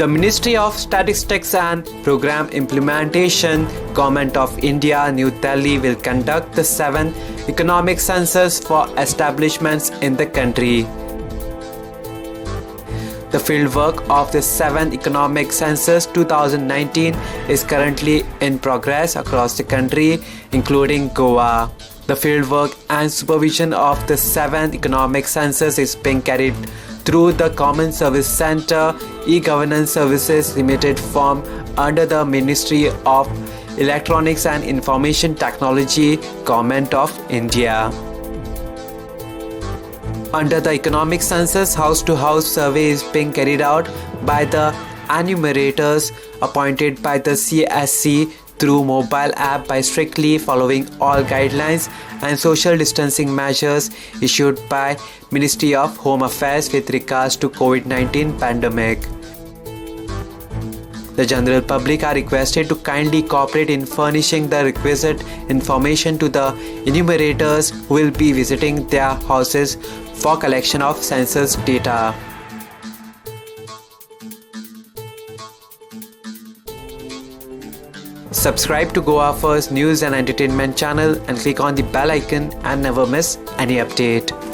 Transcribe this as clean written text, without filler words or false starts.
The Ministry of Statistics and Program Implementation, Government of India, New Delhi will conduct the 7th economic census for establishments in the country. The fieldwork of the 7th Economic Census 2019 is currently in progress across the country, including Goa. The fieldwork and supervision of the 7th Economic Census is being carried through the Common Service Centre E-Governance Services Limited firm under the Ministry of Electronics and Information Technology, Government of India. Under the economic census, house-to-house survey is being carried out by the enumerators appointed by the CSC through mobile app by strictly following all guidelines and social distancing measures issued by Ministry of Home Affairs with regards to COVID-19 pandemic. The general public are requested to kindly cooperate in furnishing the requisite information to the enumerators who will be visiting their houses for collection of census data. Subscribe to Goa First News and Entertainment channel and click on the bell icon and never miss any update.